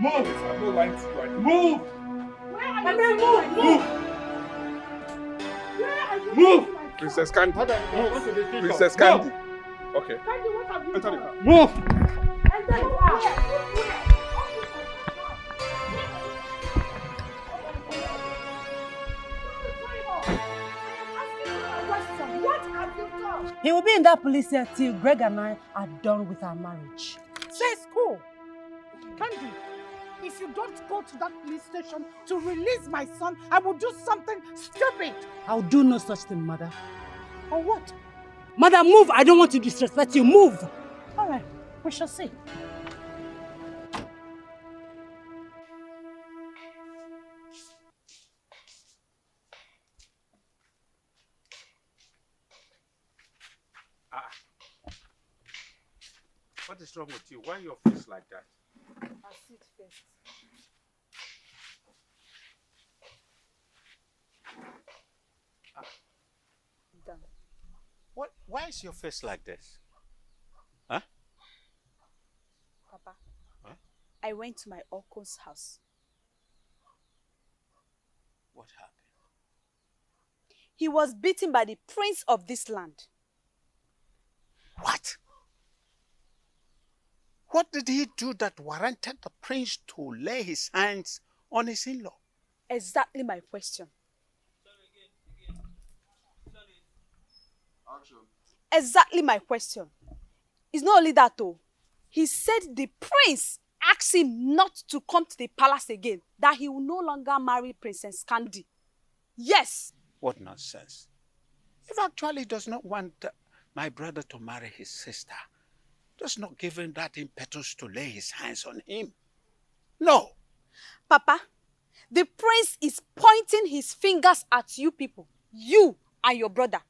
Move! I'm not lying to you. Move! Where are you? Move! Where are you? Move! Princess Candy. Move! Princess Candy. Okay. Candy, what have you Enter the done? car. Move! Enter the car. What have you done? He will be in that police cell till Greg and I are done with our marriage. Say school. Candy, if you don't go to that police station to release my son, I will do something stupid. I'll do no such thing, mother. Or what? Mother, move! I don't want to disrespect you. Move! All right, we shall see. What is wrong with you? Why your face like that? I'll sit first. Done. What? Why is your face like this? Huh? Papa, Huh? I went to my uncle's house. What happened? He was beaten by the prince of this land. What? What did he do that warranted the prince to lay his hands on his in-law? Exactly my question. Exactly my question. It's not only that though. He said the prince asked him not to come to the palace again, that he will no longer marry Princess Candy. Yes. What nonsense. If actually does not want my brother to marry his sister, does not give him that impetus to lay his hands on him. No. Papa, the prince is pointing his fingers at you people, you and your brother.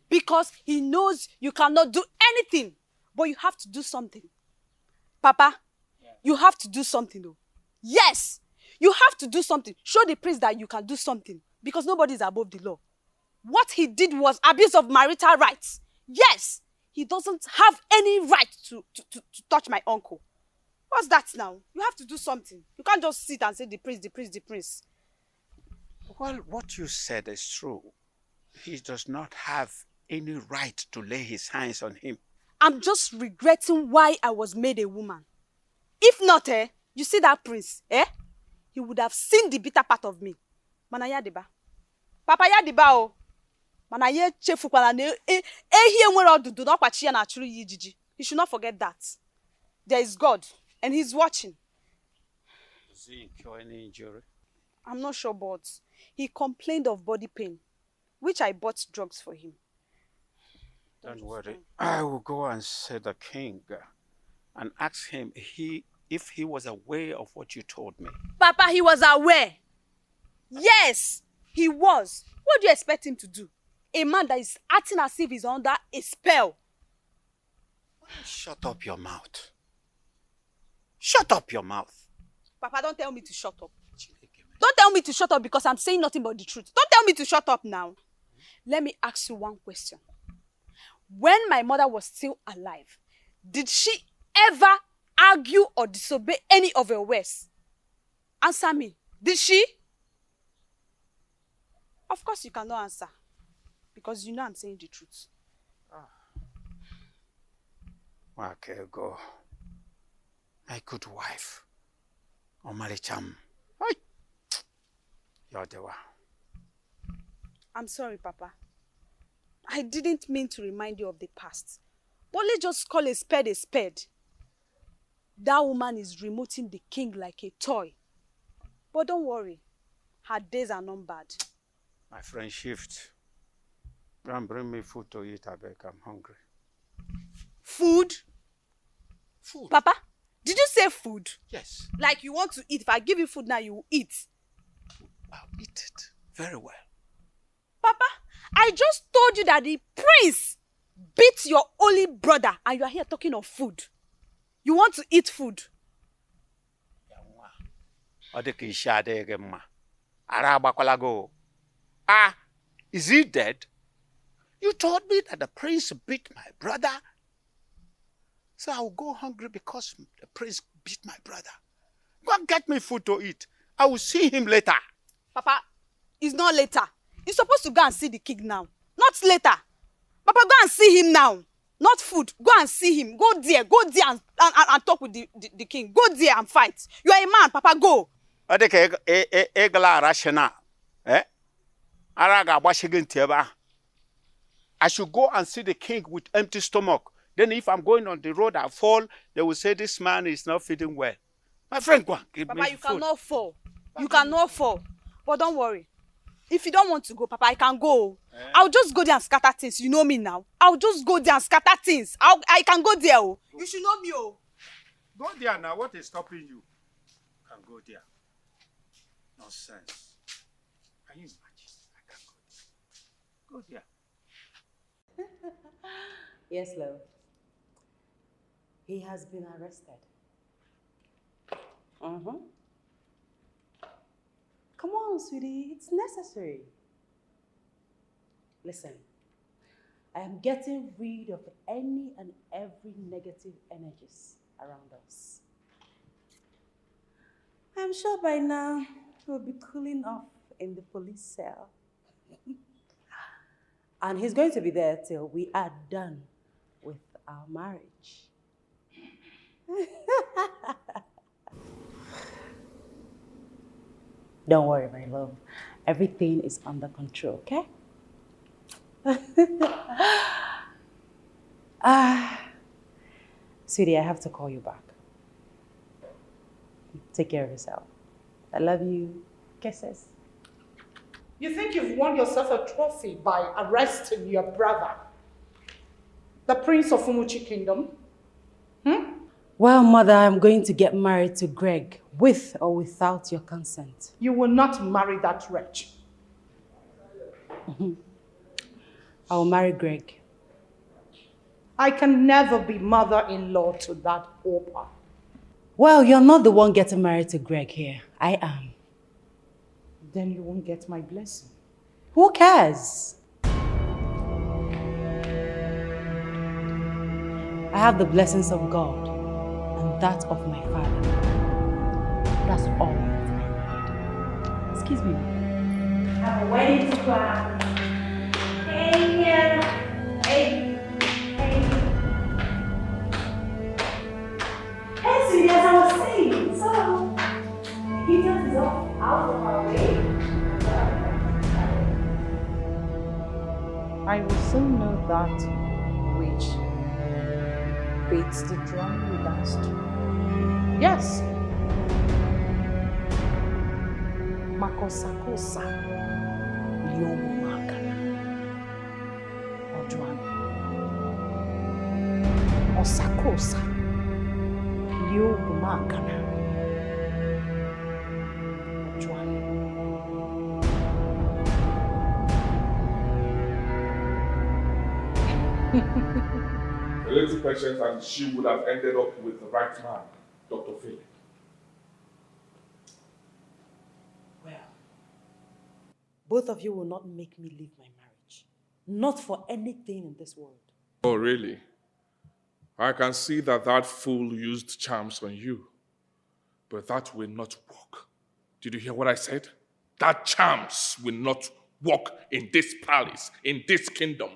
Because he knows you cannot do anything, but you have to do something. Papa, you have to do something though. Yes, you have to do something. Show the prince that you can do something, because nobody is above the law. What he did was abuse of marital rights. Yes, he doesn't have any right to touch my uncle. What's that now? You have to do something. You can't just sit and say the prince, the prince, the prince. Well, what you said is true. He does not have any right to lay his hands on him. I'm just regretting why I was made a woman. If not, you see that prince, he would have seen the bitter part of me. Mana yadiba. Papa yadiba o. Mana ye chefu kwa na ehie nwere odudu na kwachi ya na achuru yijiji. He should not forget that. There is God and he's watching. Does he incur any injury? I'm not sure, but he complained of body pain, which I bought drugs for him. Don't worry. I will go and see the king and ask him if he was aware of what you told me. Papa, he was aware. Yes, he was. What do you expect him to do? A man that is acting as if he's under a spell. Shut up your mouth. Shut up your mouth. Papa, don't tell me to shut up. Don't tell me to shut up because I'm saying nothing but the truth. Don't tell me to shut up now. Let me ask you one question. When my mother was still alive, did she ever argue or disobey any of her words? Answer me. Did she? Of course you cannot answer. Because you know I'm saying the truth. Okay, go. My good wife. Omalicham. You're the one. I'm sorry, Papa. I didn't mean to remind you of the past. But let's just call a spade a spade. That woman is remoting the king like a toy. But don't worry. Her days are numbered. My friend Shift. Go and bring me food to eat, I beg. I'm hungry. Food? Food. Papa, did you say food? Yes. Like you want to eat. If I give you food now, you will eat. I'll eat it very well. Papa, I just told you that the prince beat your only brother and you are here talking of food. You want to eat food? Ah, is he dead? You told me that the prince beat my brother. So I will go hungry because the prince beat my brother. Go and get me food to eat. I will see him later. Papa, it's not later. You're supposed to go and see the king now. Not later. Papa, go and see him now. Not food. Go and see him. Go there and talk with the king. Go there and fight. You are a man, Papa, go. I should go and see the king with empty stomach. Then if I'm going on the road, I fall, they will say this man is not feeding well. My friend, go on, give me Papa, you food. cannot fall. You cannot fall. But don't worry. If you don't want to go, Papa, I can go. I'll just go there and scatter things. You know me now. I'll just go there and scatter things. I can go there. Oh. You should know me. Oh. Go there now. What is stopping you? You can go there. Nonsense. Can you imagine? I can go there. Go there. Yes, love. He has been arrested. Come on, sweetie. It's necessary. Listen, I am getting rid of any and every negative energies around us. I'm sure by now we'll be cooling off in the police cell. And he's going to be there till we are done with our marriage. Don't worry, my love. Everything is under control, okay? Sweetie, I have to call you back. Take care of yourself. I love you. Kisses. You think you've won yourself a trophy by arresting your brother, the prince of Umuchi Kingdom? Well, Mother, I'm going to get married to Greg, with or without your consent. You will not marry that wretch. I will marry Greg. I can never be mother-in-law to that pauper. Well, you're not the one getting married to Greg here. I am. Then you won't get my blessing. Who cares? I have the blessings of God and that of my father. That's all that I need. Excuse me. I have a wedding to plan. Hey, hey. Hey, sweetie, as I was saying, so he just is out of our way. I will soon know that which beats the drum we danced to. Yes. Makosakosa. Liomu makana. Ojuana. Osakosa. Liomu makana. Ojuana. A little patience and she would have ended up with the right man, Dr. Philmond. Well, both of you will not make me leave my marriage. Not for anything in this world. Oh, really? I can see that fool used charms on you. But that will not work. Did you hear what I said? That charms will not work in this palace, in this kingdom.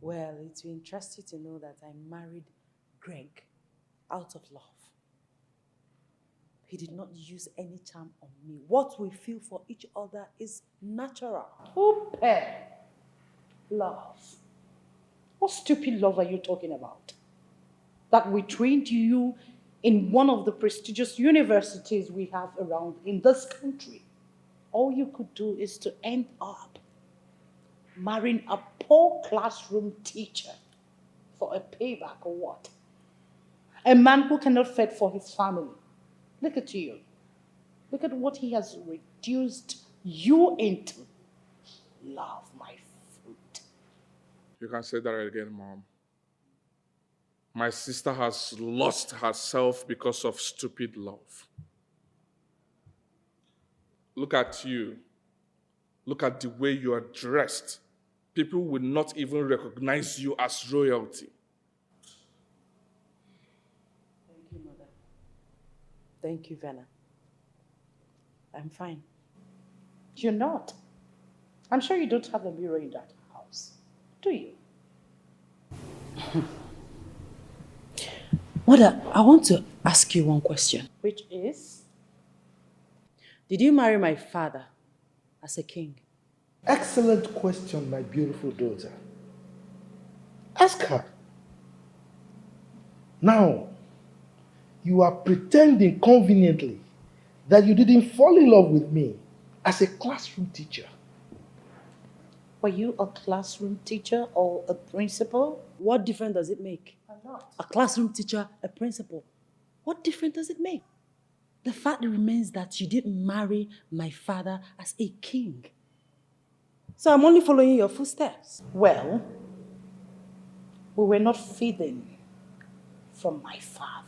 Well, it will interest you to know that I married Greg out of love. He did not use any charm on me. What we feel for each other is natural. Open. Love. What stupid love are you talking about? That we trained you in one of the prestigious universities we have around in this country. All you could do is to end up marrying a poor classroom teacher for a payback or what? A man who cannot fend for his family. Look at you. Look at what he has reduced you into. Love, my fruit. You can say that again, Mom. My sister has lost herself because of stupid love. Look at you. Look at the way you are dressed. People will not even recognize you as royalty. Thank you, Mother. Thank you, Vanna. I'm fine. You're not. I'm sure you don't have a mirror in that house, do you? Mother, I want to ask you one question. Which is? Did you marry my father as a king? Excellent question, my beautiful daughter. Ask her. Now, you are pretending conveniently that you didn't fall in love with me as a classroom teacher. Were you a classroom teacher or a principal? What difference does it make? A lot. A classroom teacher, a principal. What difference does it make? The fact remains that you didn't marry my father as a king. So I'm only following your footsteps. Well, we were not feeding from my father.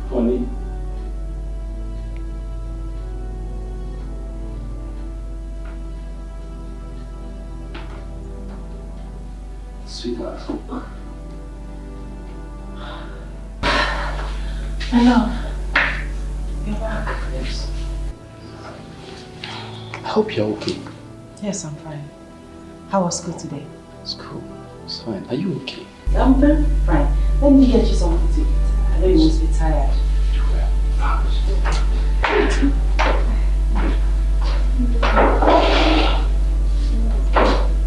Honey. Sweetheart. My love, you're back. Yes. I hope you're okay. Yes, I'm fine. How was school today? School. It's fine. Are you okay? I'm very fine. Let me get you something to eat. I know you must be tired.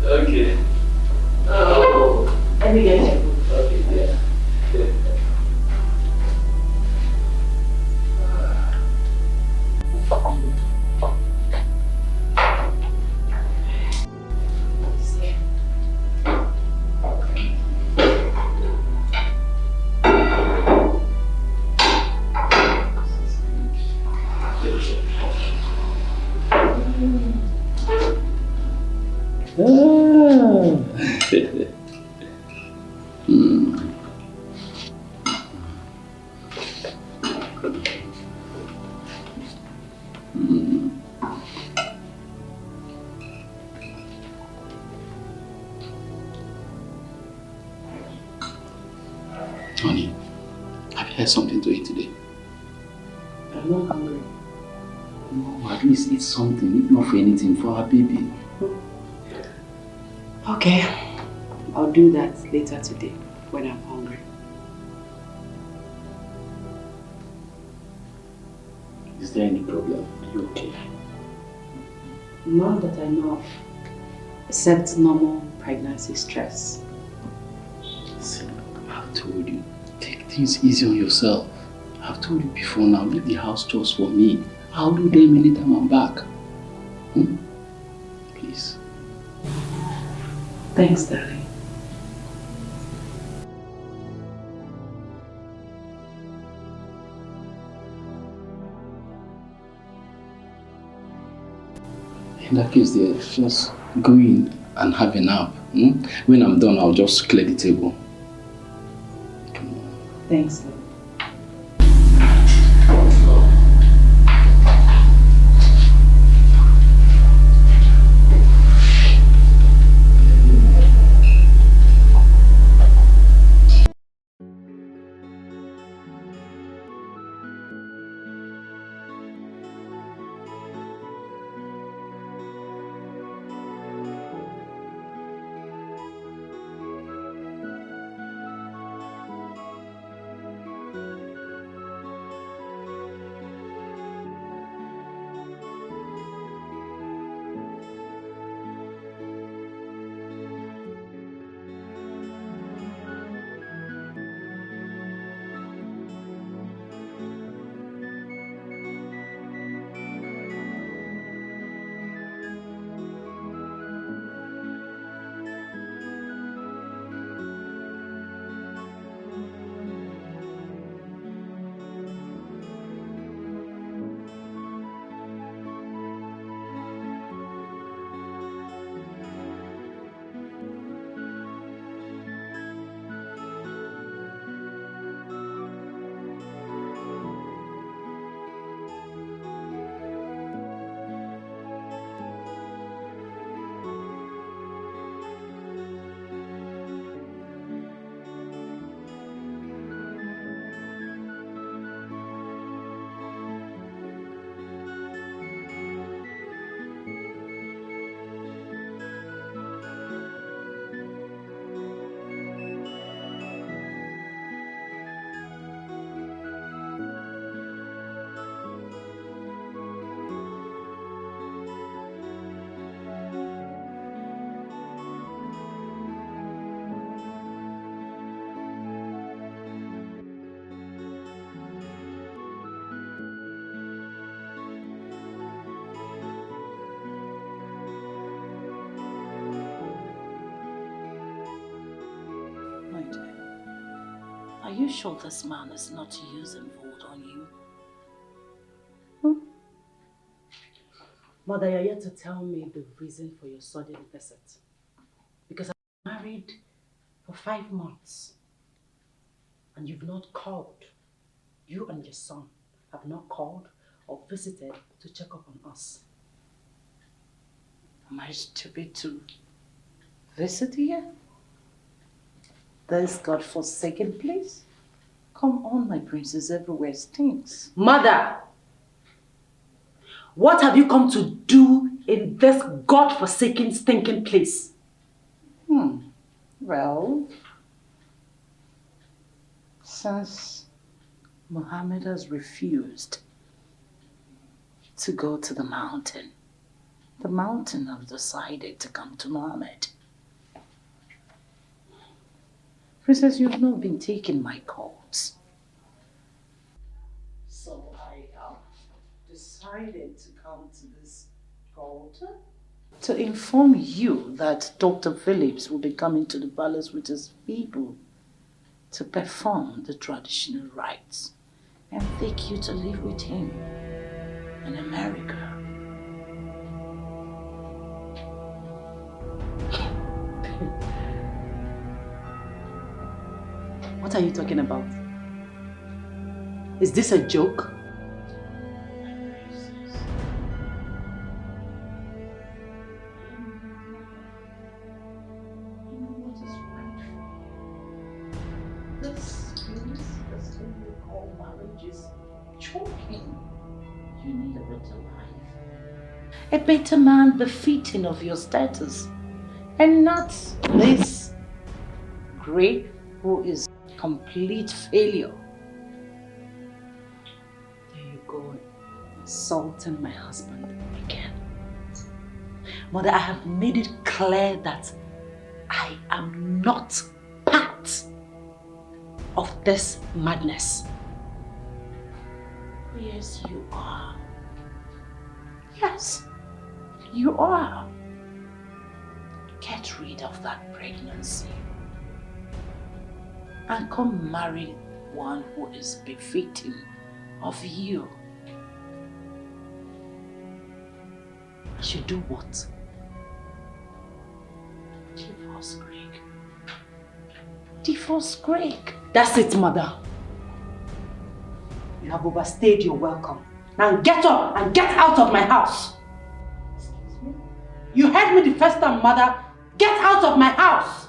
Okay. Oh. Let me get you food. Okay, yeah. Honey, have you had something to eat today? I'm not hungry. No, at least eat something, if not for anything, for our baby. Okay, I'll do that later today when I'm hungry. Is there any problem? Are you okay? None that I know of, except normal pregnancy stress. See, I've told you, take things easy on yourself. I've told you before now, leave the house chores for me. I'll do them anytime I'm back. Please. Thanks, darling. In that case, dear, just go in and have a nap. When I'm done, I'll just clear the table. Come on. Thanks, love. Are you sure this man is not using vote on you? Mother, you're yet to tell me the reason for your sudden visit. Because I'm married for 5 months and you've not called. You and your son have not called or visited to check up on us. Am I stupid to visit here? This God-forsaken place? Come on, my princess, everywhere stinks. Mother! What have you come to do in this God-forsaken, stinking place? Well, since Muhammad has refused to go to the mountain have decided to come to Muhammad. Princess, you've not been taking my calls. So I have decided to come to this altar to inform you that Dr. Phillips will be coming to the palace with his people to perform the traditional rites and take you to live with him in America. What are you talking about? Is this a joke? This thing we call marriage is choking. You need a better life. A better man befitting of your status. And not this Greg who is complete failure. There you go, insulting my husband again. Mother, I have made it clear that I am not part of this madness. Yes, you are. Yes, you are. Get rid of that pregnancy and come marry one who is befitting of you. I should do what? Divorce Greg. Divorce Greg. That's it, Mother. You have overstayed your welcome. Now get up and get out of my house. Excuse me? You heard me the first time, Mother. Get out of my house.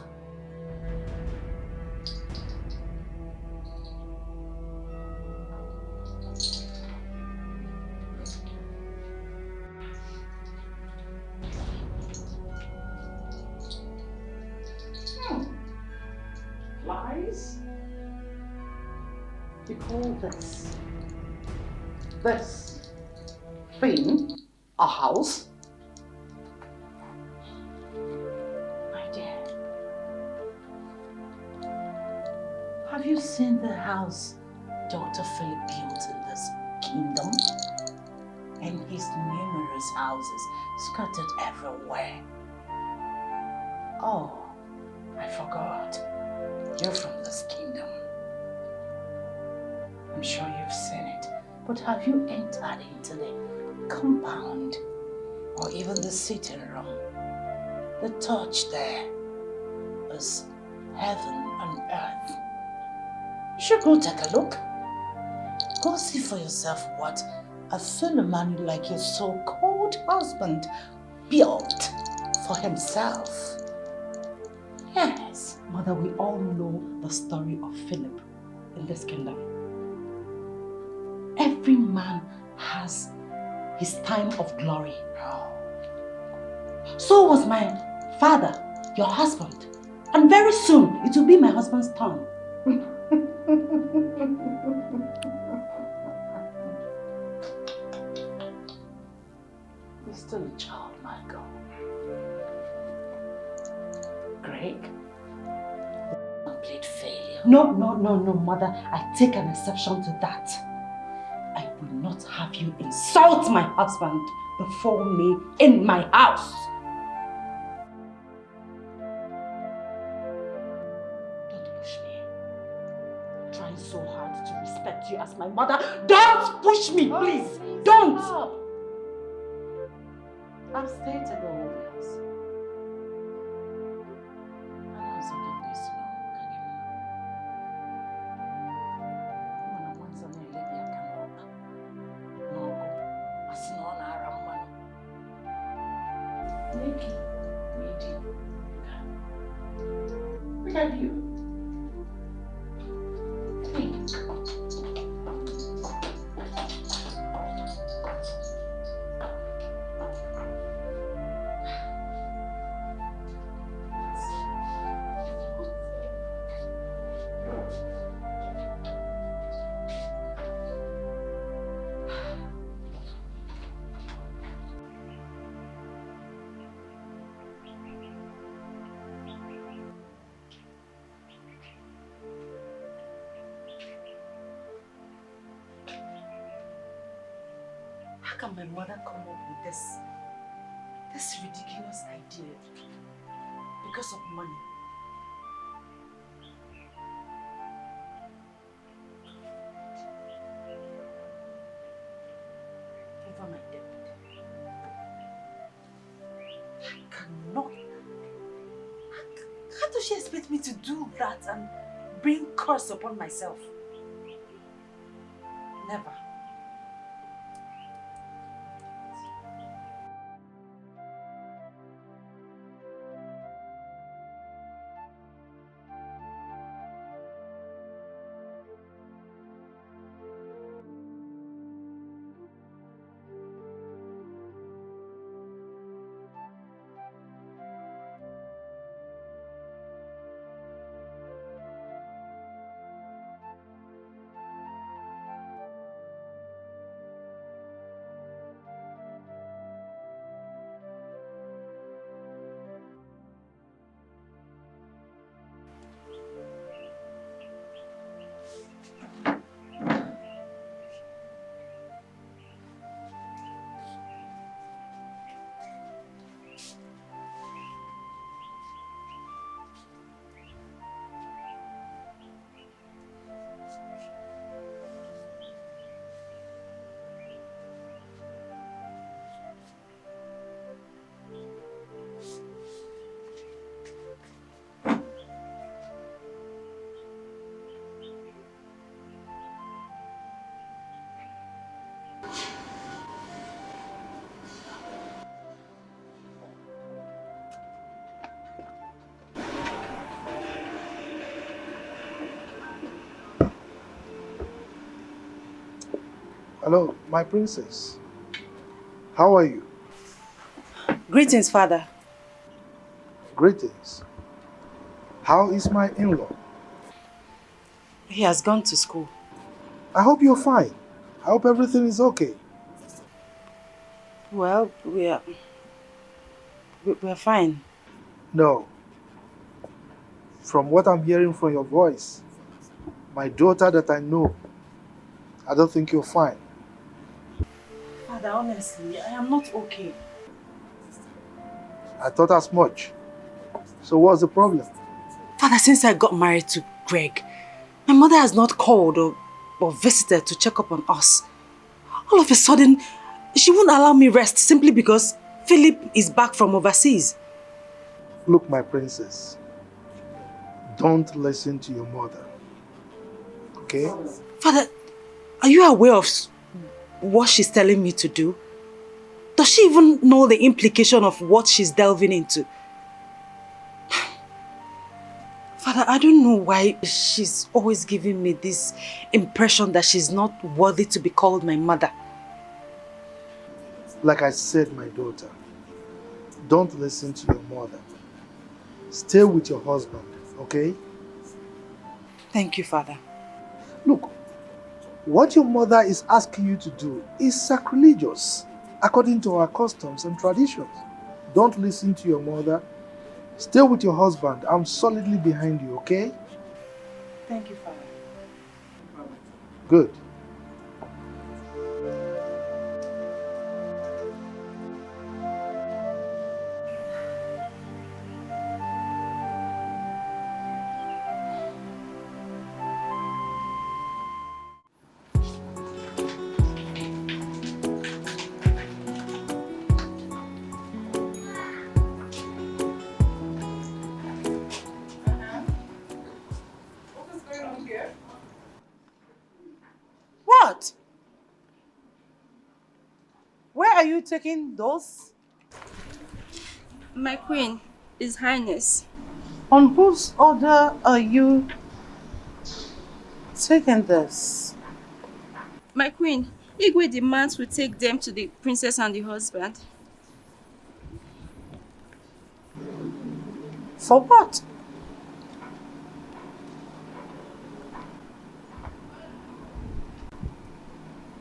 Lies? You call this thing a house? My dear, have you seen the house Dr. Philip built in this kingdom? And his numerous houses scattered everywhere. Oh, I forgot. You're from this kingdom. I'm sure you've seen it. But have you entered into the compound or even the sitting room? The touch there is heaven and earth. You should go take a look. Go see for yourself what a Philmond like your so-called husband built for himself. Yes. Mother, we all know the story of Philip in this kingdom. Every man has his time of glory. So was my father, your husband. And very soon, it will be my husband's turn. You're still a child, my girl. Greg, complete failure. No, Mother. I take an exception to that. I will not have you insult my husband before me in my house. Don't push me. trying so hard to respect you as my mother. Don't push me, please. Don't. Stop. I've stated the obvious. Look at you. Think. How can my mother come up with this ridiculous idea because of money? Over my debt. I cannot. How does she expect me to do that and bring curse upon myself? Never. Hello, my princess. How are you? Greetings, Father. Greetings. How is my in-law? He has gone to school. I hope you're fine. I hope everything is okay. Well, we're fine. No. From what I'm hearing from your voice, my daughter that I know, I don't think you're fine. Father, honestly, I am not okay. I thought as much. So what's the problem? Father, since I got married to Greg, my mother has not called or visited to check up on us. All of a sudden, she won't allow me rest simply because Philip is back from overseas. Look, my princess, don't listen to your mother, okay? Father, are you aware of what she's telling me to do? Does she even know the implication of what she's delving into? Father, I don't know why she's always giving me this impression that she's not worthy to be called my mother. Like I said, my daughter, don't listen to your mother. Stay with your husband, okay? Thank you, Father. Look, what your mother is asking you to do is sacrilegious, according to our customs and traditions. Don't listen to your mother. Stay with your husband. I'm solidly behind you, okay? Thank you, Father. Good. you taking those? My queen, His Highness. On whose order are you taking this? My queen, Igwe demands we take them to the princess and the husband. For what?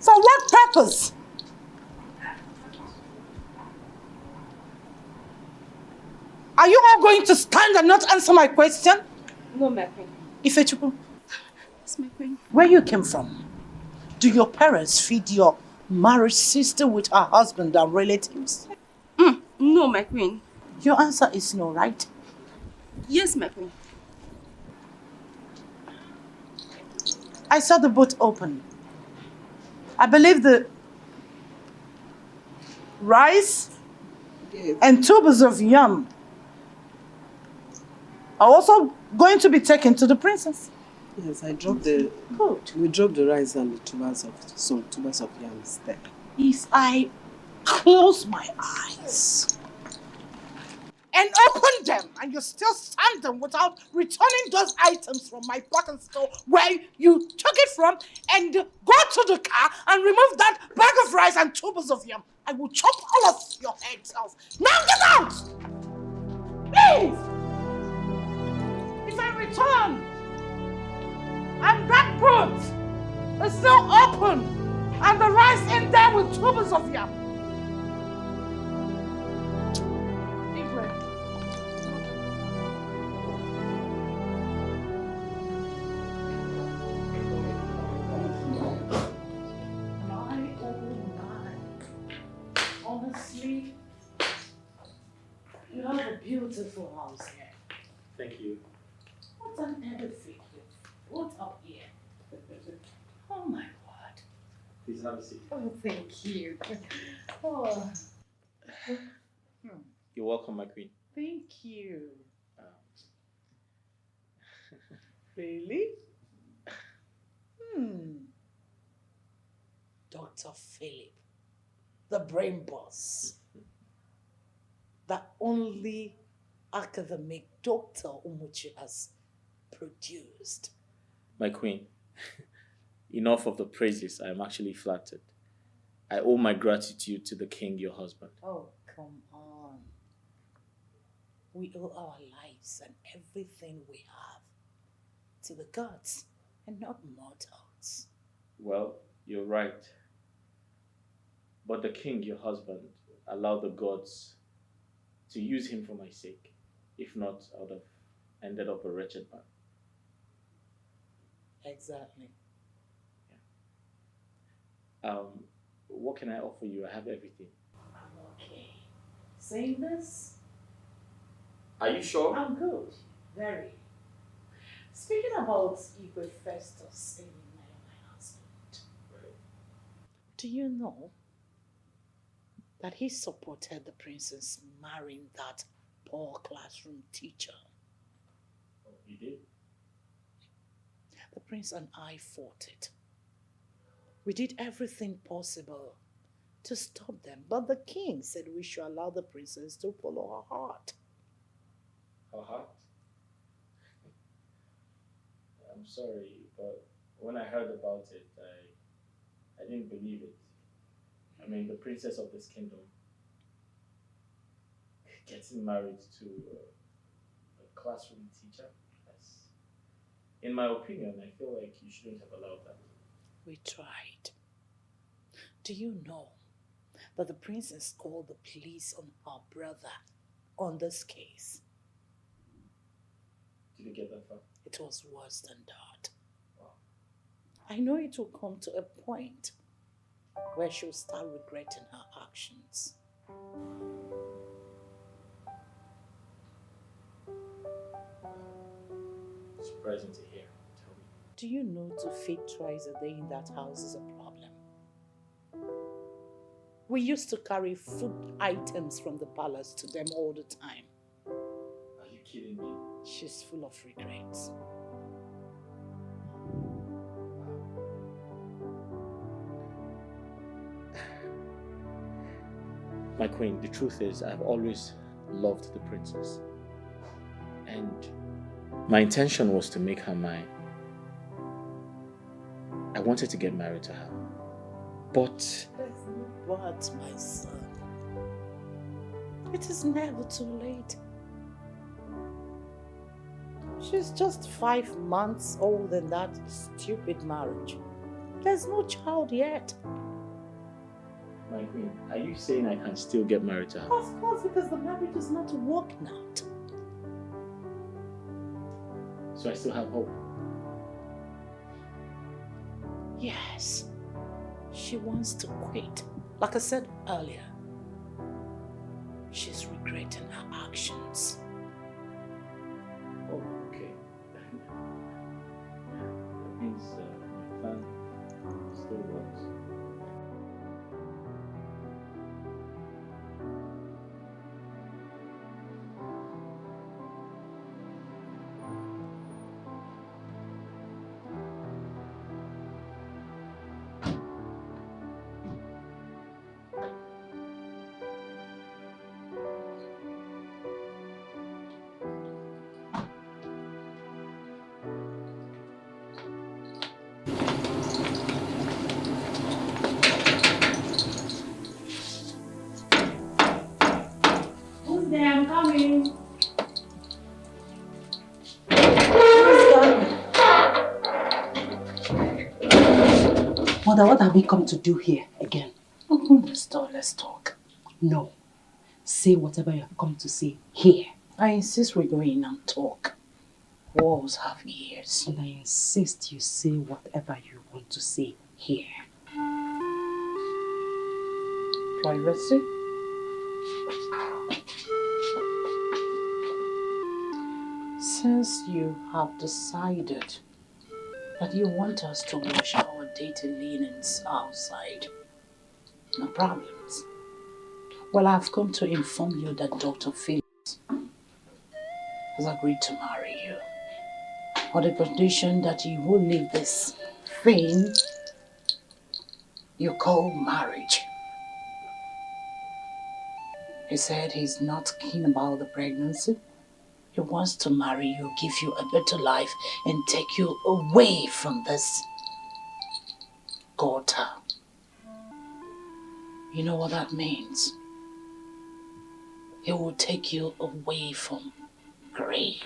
For what purpose? Are you all going to stand and not answer my question? No, my queen. Ifechukwu, Yes, my queen. where you came from? Do your parents feed your married sister with her husband and relatives? No, my queen. Your answer is no, right? Yes, my queen. I saw the boat open. I believe the rice and tubers of yam are also going to be taken to the princess. Yes, I dropped the. Good. We dropped the rice and the tubers of yams there. If I close my eyes and open them, and you still stand them without returning those items from my pocket store where you took it from, and go to the car and remove that bag of rice and tubers of yam, I will chop all of your heads off. Now get out! Please! If I return, and that boat is still open, and the rice in there with tubers of yam, honestly, you have a beautiful house here. Thank you. What an everything you put up here. Oh my word. Please have a seat. Oh, thank you. Oh, You're welcome, my queen. thank you. Really? Dr. Philip, the brain boss, the only academic doctor Umuchi has produced. My queen, enough of the praises. I am actually flattered. I owe my gratitude to the king, your husband. Oh, come on. We owe our lives and everything we have to the gods and not mortals. Well, you're right. But the king, your husband, allowed the gods to use him for my sake. If not, I would have ended up a wretched man. Exactly. What can I offer you? I have everything. I'm okay. Saying this? Are you sure? I'm good. Very. Speaking about Igwe Festus, my husband, do you know that he supported the princess marrying that poor classroom teacher? Oh, you did? The prince and I fought it. We did everything possible to stop them, but the king said we should allow the princess to follow her heart. Her heart? I'm sorry, but when I heard about it, I didn't believe it. I mean, the princess of this kingdom getting married to a classroom teacher. In my opinion, I feel like you shouldn't have allowed that. We tried. Do you know that the princess called the police on her brother on this case? Did you get that far? It was worse than that. Wow. I know it will come to a point where she'll start regretting her actions. Surprising to hear. Tell me. Do you know to feed twice a day in that house is a problem? We used to carry food items from the palace to them all the time. Are you kidding me? She's full of regrets. My queen, the truth is I've always loved the princess. And my intention was to make her mine. I wanted to get married to her. But... There's no but, my son. It is never too late. She's just 5 months old in that stupid marriage. There's no child yet. My queen, are you saying I can still get married to her? Of course, because the marriage is not working out. So I still have hope? Yes. She wants to quit. Like I said earlier, she's regretting her actions. Oh, okay. That means my plan still works. Who's there? I'm coming. Mother, what have we come to do here again? Open this door, let's talk. No. Say whatever you have come to say here. I insist we go in and talk. Walls have ears. And I insist you say whatever you want to say here. Privacy? Since you have decided that you want us to wash our dirty linens outside, no problems. Well, I've come to inform you that Dr. Philmond has agreed to marry you on the condition that you will leave this thing you call marriage. He said he's not keen about the pregnancy. He wants to marry you, give you a better life, and take you away from this gutter. You know what that means? He will take you away from grief,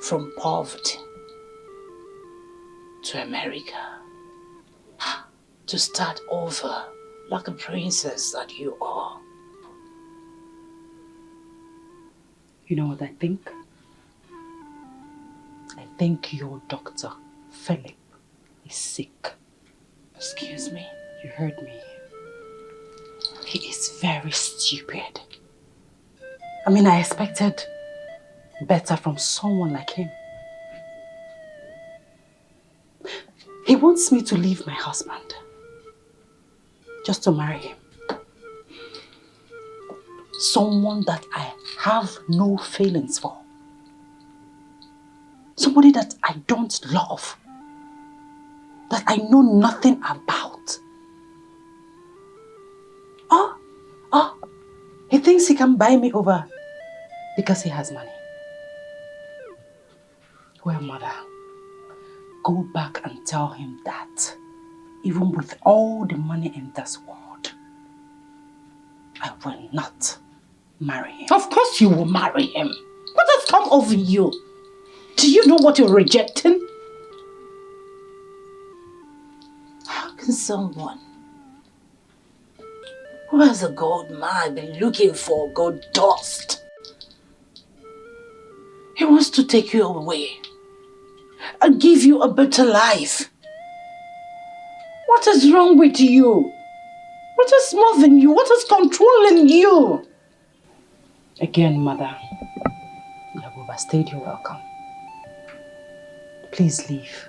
from poverty, to America, to start over like a princess that you are. You know what I think? I think your doctor, Philip, is sick. Excuse me? You heard me. He is very stupid. I mean, I expected better from someone like him. He wants me to leave my husband just to marry him. Someone that I have no feelings for. Somebody that I don't love. That I know nothing about. He thinks he can buy me over because he has money. Well, mother, go back and tell him that even with all the money in this world, I will not marry him. Of course you will marry him. What has come over you? Do you know what you're rejecting? How can someone who has a gold mine be looking for gold dust? He wants to take you away and give you a better life. What is wrong with you? What is moving you? What is controlling you? Again, mother, you have overstayed your welcome. Please leave.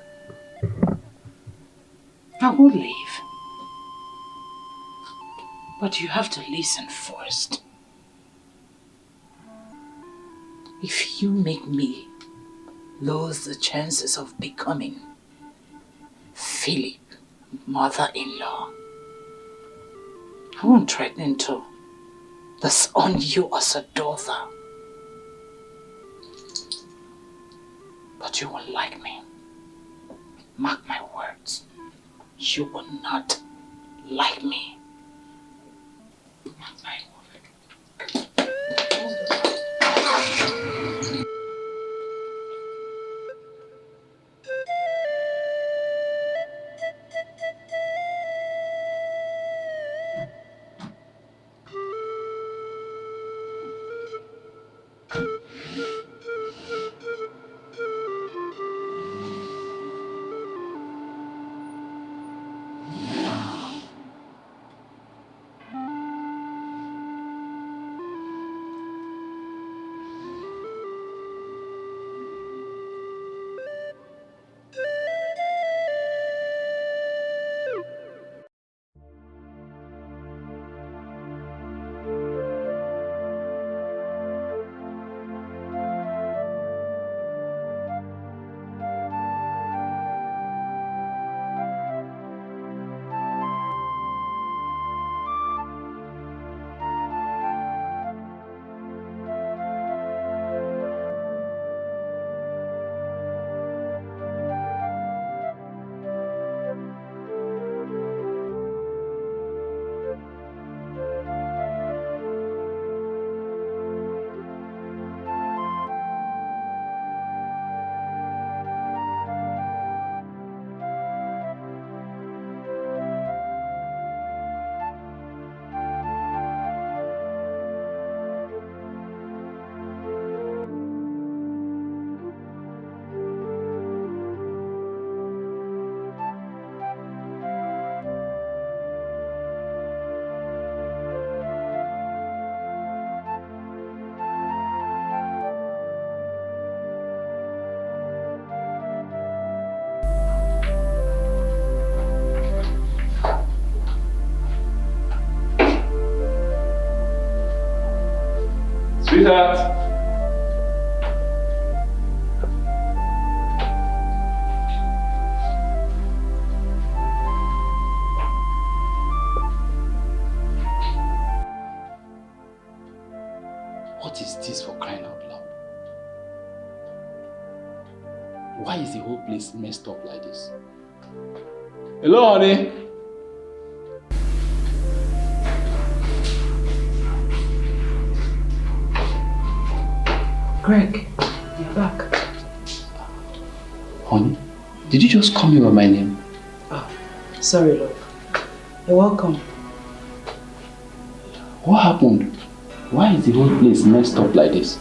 I will leave. But you have to listen first. If you make me lose the chances of becoming Philip, mother-in-law, I won't threaten to disown you as a daughter. But you will like me. Mark my words. You will not like me. Mark my words. Sweetheart. What is this, for crying out loud? Why is the whole place messed up like this? Hello, honey. Greg, you're back. Honey, did you just call me by my name? Oh, sorry, love. You're welcome. What happened? Why is the whole place messed up like this?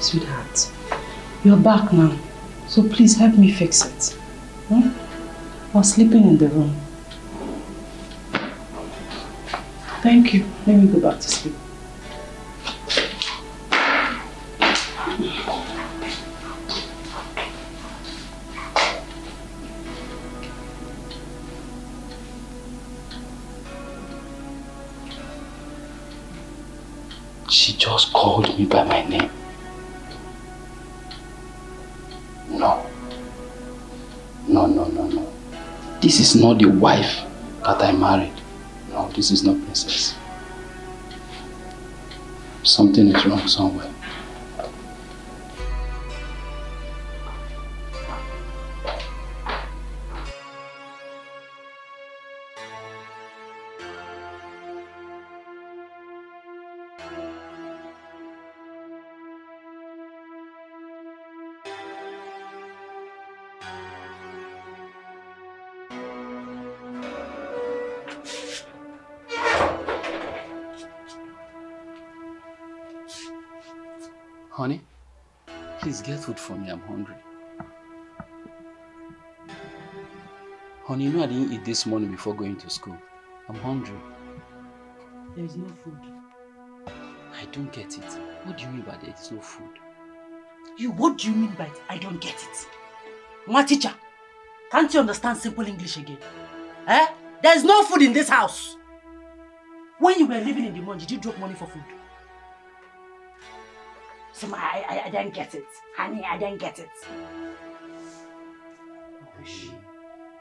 Sweetheart, you're back now. So please help me fix it. I was sleeping in the room. Thank you. Let me go back to sleep. She just called me by my name. No. No. This is not the wife that I married. No, this is not Princess. Something is wrong somewhere. Honey, please get food for me. I'm hungry. Honey, you know I didn't eat this morning before going to school. I'm hungry. There is no food. I don't get it. What do you mean by there is no food? What do you mean by I don't get it? My teacher, can't you understand simple English again? There is no food in this house. When you were living in the month, did you drop money for food? So I didn't get it. Honey, I didn't get it.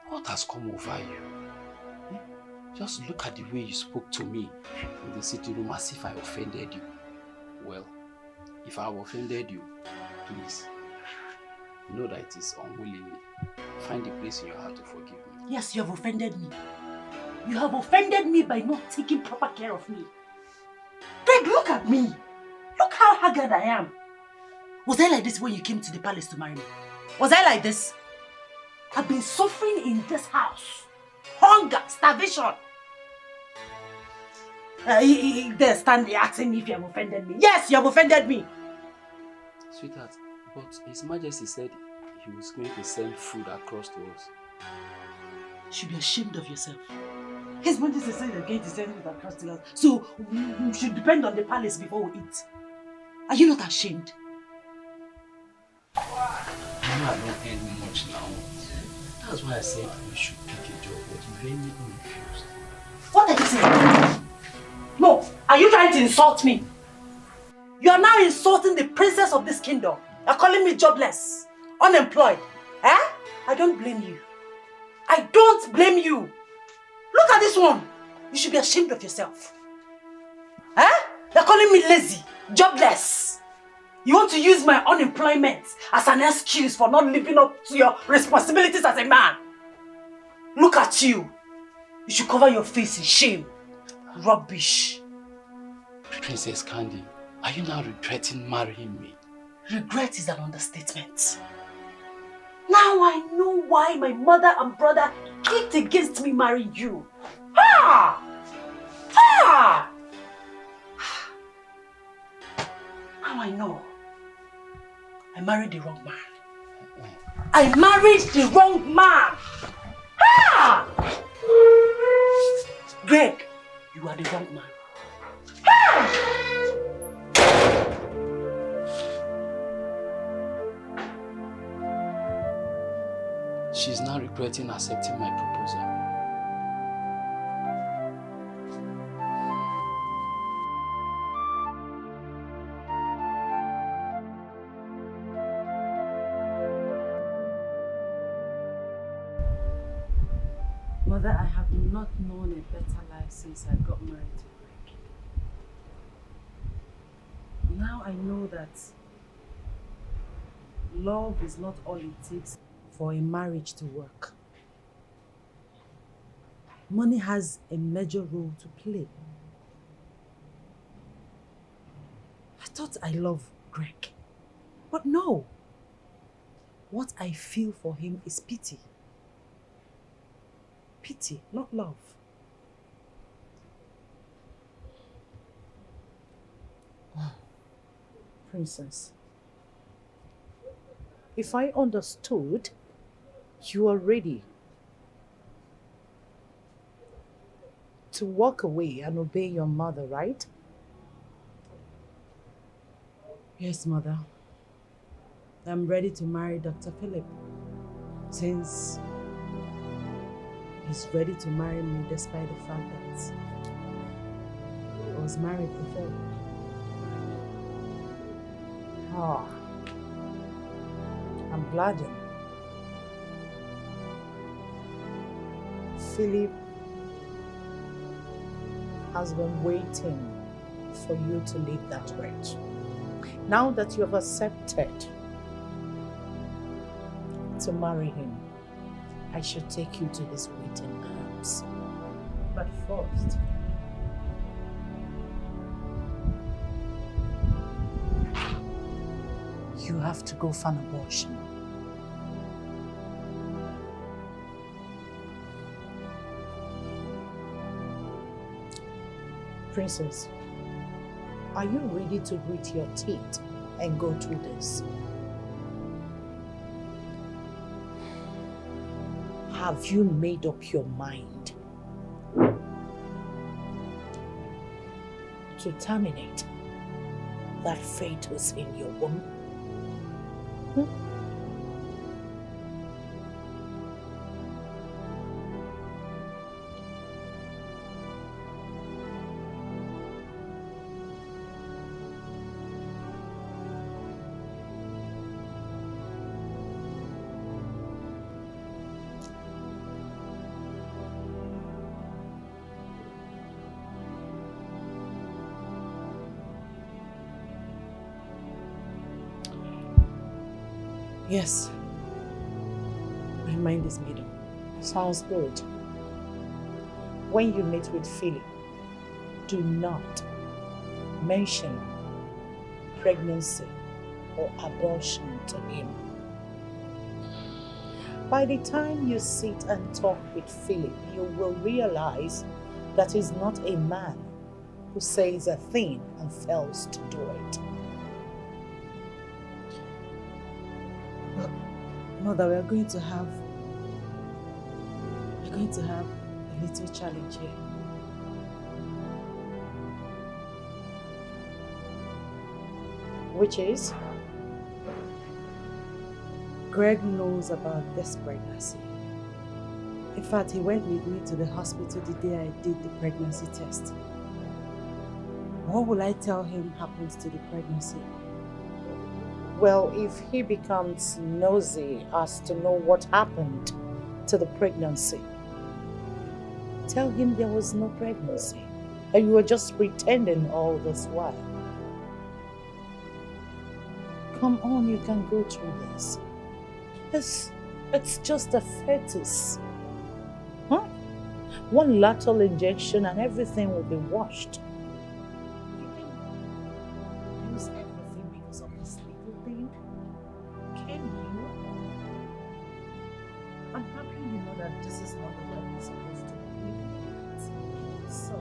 What has come over you? Just look at the way you spoke to me in the sitting room as if I offended you. Well, if I have offended you, please know that it is unwillingly. Find a place in your heart to forgive me. Yes, you have offended me. You have offended me by not taking proper care of me. Greg, look at me. Look how haggard I am. Was I like this when you came to the palace to marry me? Was I like this? I've been suffering in this house. Hunger, starvation. They stand there asking me if you have offended me. Yes, you have offended me. Sweetheart, but His Majesty said he was going to send food across to us. You should be ashamed of yourself. His Majesty said they're going to send food across to us. So we should depend on the palace before we eat. Are you not ashamed? You know I don't earn much now. That's why I said you should pick a job, but you very refused. What are you saying? No, are you trying to insult me? You are now insulting the princess of this kingdom. You're calling me jobless, unemployed. Eh? I don't blame you. I don't blame you. Look at this one. You should be ashamed of yourself. Eh? You're calling me lazy, jobless. You want to use my unemployment as an excuse for not living up to your responsibilities as a man. Look at you. You should cover your face in shame. Rubbish. Princess Candy, are you now regretting marrying me? Regret is an understatement. Now I know why my mother and brother kicked against me marrying you. Ha! Ha! Now I know. I married the wrong man. I married the wrong man. Ha! Greg, you are the wrong man. Ha! She's now regretting accepting my proposal. Mother, I have not known a better life since I got married to Greg. Now I know that love is not all it takes for a marriage to work. Money has a major role to play. I thought I loved Greg, but no. What I feel for him is pity. Pity, not love. Princess, if I understood, you are ready to walk away and obey your mother, right? Yes, Mother. I'm ready to marry Dr. Philip, since he's ready to marry me despite the fact that I was married before. Ah, I'm glad. Philip has been waiting for you to leave that wretch. Now that you have accepted to marry him, I should take you to his waiting arms. But first, you have to go for an abortion. Princess, are you ready to grit your teeth and go through this? Have you made up your mind to terminate that fetus in your womb? Yes. My mind is made up. Sounds good. When you meet with Philip, do not mention pregnancy or abortion to him. By the time you sit and talk with Philip, you will realize that he's not a man who says a thing and fails to do it. Mother, we're going to have a little challenge here. Which is? Greg knows about this pregnancy. In fact, he went with me to the hospital the day I did the pregnancy test. What will I tell him happens to the pregnancy? Well, if he becomes nosy as to know what happened to the pregnancy, tell him there was no pregnancy and you were just pretending all this while. Come on, you can go through this. It's just a fetus. Huh? One lateral injection and everything will be washed. You can use everything because of this little thing. Can you? I'm happy you know that this is not the way it's supposed to be. So.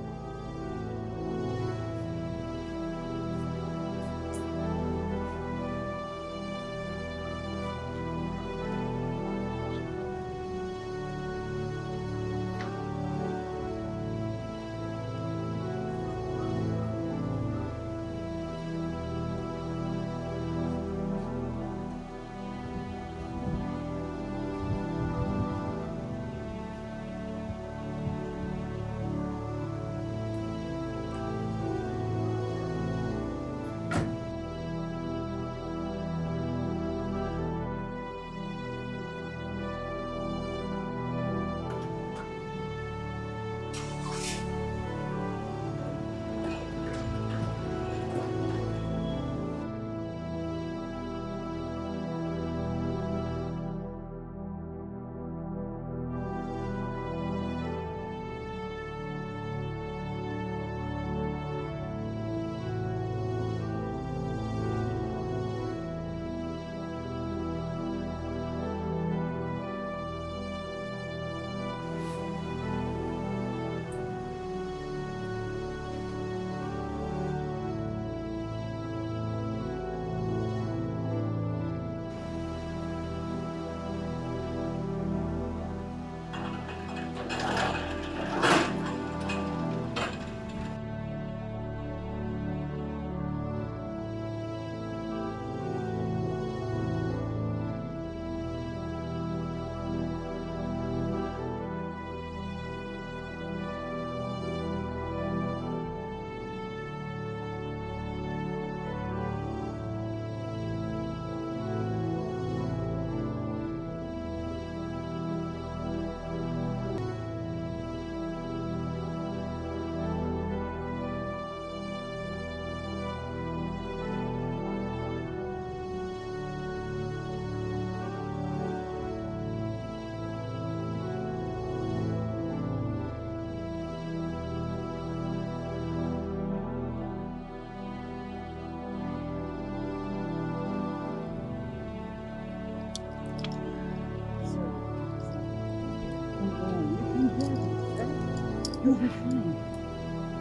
You'll be fine.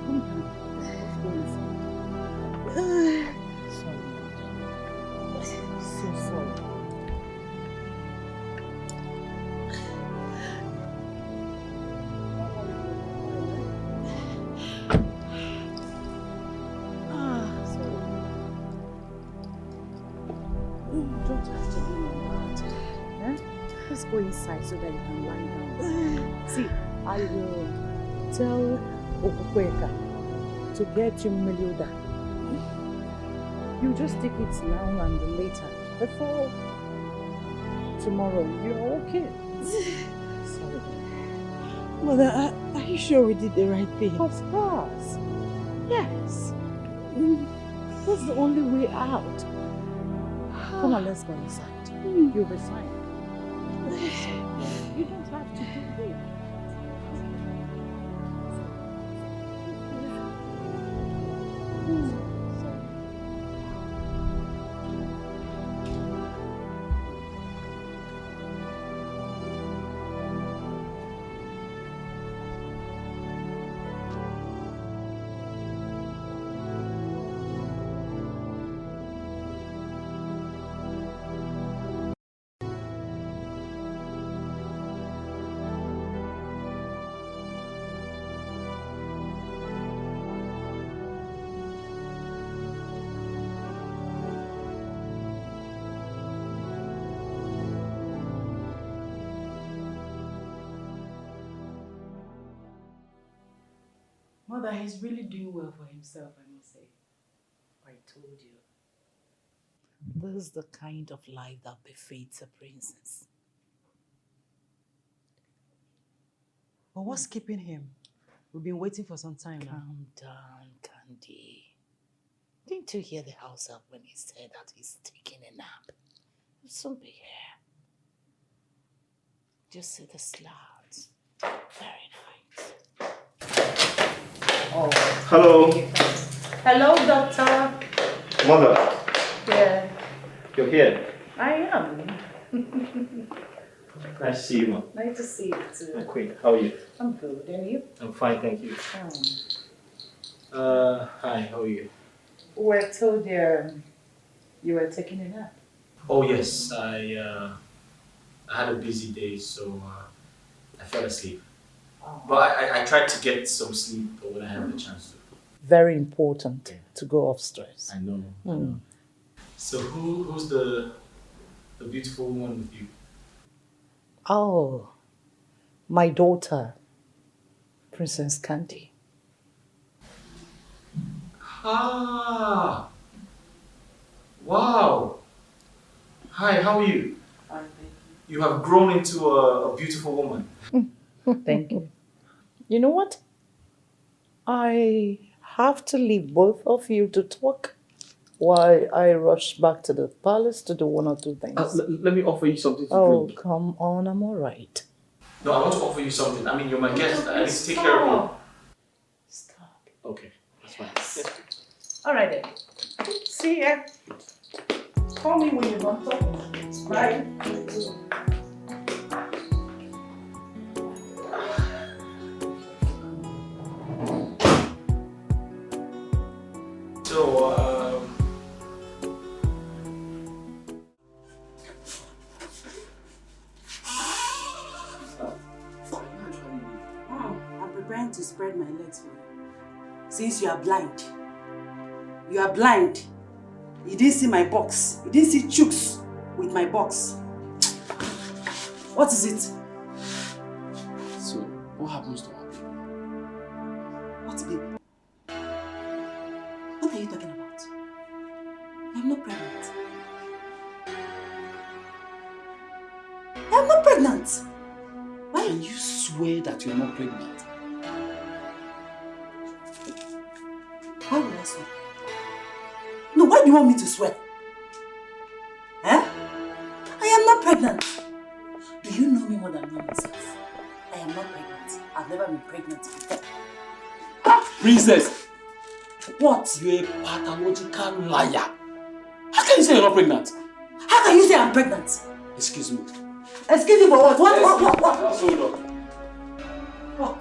Come down. Sorry. So sorry. Don't have to be like that. Eh? Let's go inside so that you can lie down. See, I will tell Okukweka to get you Melioda. You just take it now and later. Before tomorrow, you're okay. Sorry. Mother, are you sure we did the right thing? Of course. Yes. That's the only way out. Come on, let's go inside. You resign. You don't have to do it. Mother, he's really doing well for himself, I must say. I told you. This is the kind of life that befits a princess. But what's keeping him? We've been waiting for some time now. Calm down, Candy. Didn't you hear the house help when he said that he's taking a nap? He'll soon be here. Just see the slabs. Very nice. Oh. Hello. Hello, doctor. Mother, Yeah, you're here. I am. Nice to see you, Mom. Nice to see you too. My queen, how are you? I'm good, and you? I'm fine, thank you. Hi, how are you? We're told you were taking a nap. Oh yes, I had a busy day, so I fell asleep. Oh. But I tried to get some sleep when I had the chance to. Very important to go off stress. I know. I know. So who's the beautiful woman with you? Oh, my daughter, Princess Candy. Ah! Wow! Hi, how are you? You have grown into a beautiful woman. Thank you. You know what? I have to leave both of you to talk while I rush back to the palace to do one or two things. Let me offer you something to Oh, drink. come on, I'm all right. No, I want to offer you something. I mean, you're my guest. I need to take care of you. Stop. Okay, that's fine. All right then. See ya. Call me when you're done talking. Bye. So, I'm preparing to spread my legs for you. Since you are blind. You are blind. You didn't see my box. You didn't see chooks with my box. What is it? So, what happens to her? What baby? What are you talking about? I'm not pregnant. I'm not pregnant. Why? Can you swear that you're not pregnant? Why would I swear? No, why do you want me to swear? Eh? I am not pregnant. Do you know me more than I know myself? I am not pregnant. I've never been pregnant before. Princess! What? You're a pathological liar. How can you say you're not pregnant? How can you say I'm pregnant? Excuse me. Excuse me for what? What? Hold on. What?